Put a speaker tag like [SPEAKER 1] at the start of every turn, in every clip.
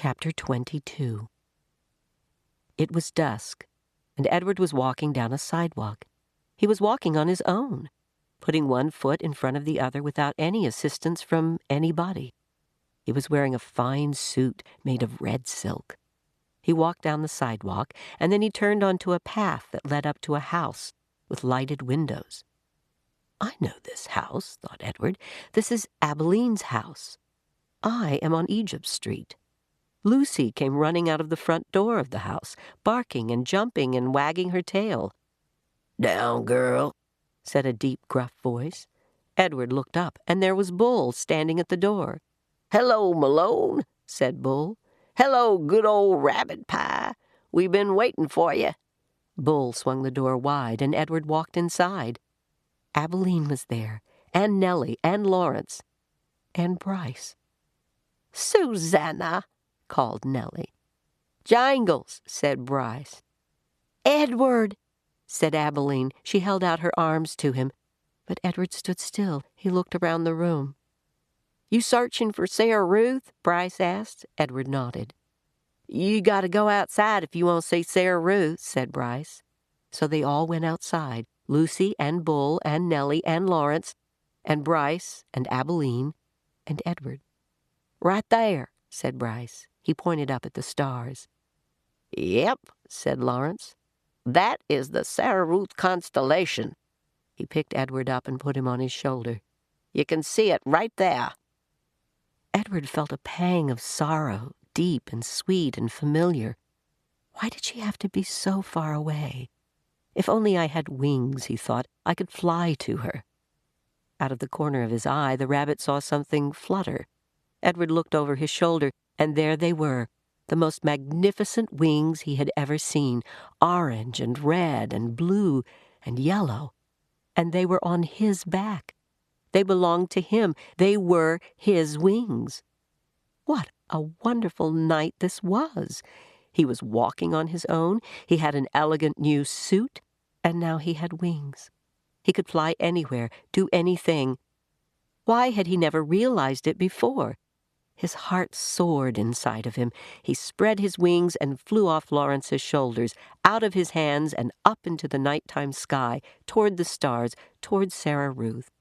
[SPEAKER 1] Chapter 22. It was dusk, and Edward was walking down a sidewalk. He was walking on his own, putting one foot in front of the other without any assistance from anybody. He was wearing a fine suit made of red silk. He walked down the sidewalk, and then he turned onto a path that led up to a house with lighted windows. "I know this house," thought Edward. "This is Abeline's house. I am on Egypt Street." Lucy came running out of the front door of the house, barking and jumping and wagging her tail. "Down, girl," said a deep, gruff voice. Edward looked up, and there was Bull standing at the door. "Hello, Malone," said Bull. "Hello, good old rabbit pie. We've been waiting for you." Bull swung the door wide, and Edward walked inside. Abeline was there, and Nellie, and Lawrence, and Bryce. "Susanna," called Nellie. "Jangles," said Bryce. "Edward," said Abeline. She held out her arms to him, but Edward stood still. He looked around the room. "You searching for Sarah Ruth?" Bryce asked. Edward nodded. "You got to go outside if you want to see Sarah Ruth," said Bryce. So they all went outside, Lucy and Bull and Nellie and Lawrence and Bryce and Abeline and Edward. "Right there," said Bryce. He pointed up at the stars. "Yep," said Lawrence. "That is the Sarah Ruth constellation." He picked Edward up and put him on his shoulder. "You can see it right there." Edward felt a pang of sorrow, deep and sweet and familiar. Why did she have to be so far away? If only I had wings, he thought, I could fly to her. Out of the corner of his eye, the rabbit saw something flutter. Edward looked over his shoulder, and there they were, the most magnificent wings he had ever seen, orange and red and blue and yellow. And they were on his back. They belonged to him. They were his wings. What a wonderful night this was! He was walking on his own. He had an elegant new suit, and now he had wings. He could fly anywhere, do anything. Why had he never realized it before? His heart soared inside of him. He spread his wings and flew off Lawrence's shoulders, out of his hands and up into the nighttime sky, toward the stars, toward Sarah Ruth.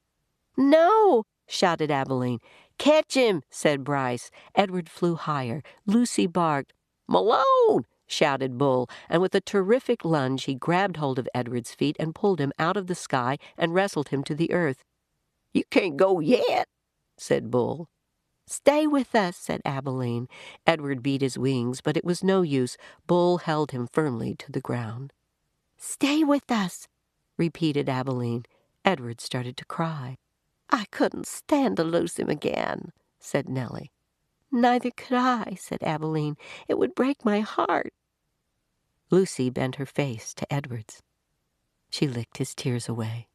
[SPEAKER 1] "No!" shouted Abeline. "Catch him!" said Bryce. Edward flew higher. Lucy barked. "Malone!" shouted Bull, and with a terrific lunge he grabbed hold of Edward's feet and pulled him out of the sky and wrestled him to the earth. "You can't go yet," said Bull. "Stay with us," said Abeline. Edward beat his wings, but it was no use. Bull held him firmly to the ground. "Stay with us," repeated Abeline. Edward started to cry. "I couldn't stand to lose him again," said Nellie. "Neither could I," said Abeline. "It would break my heart." Lucy bent her face to Edward's. She licked his tears away.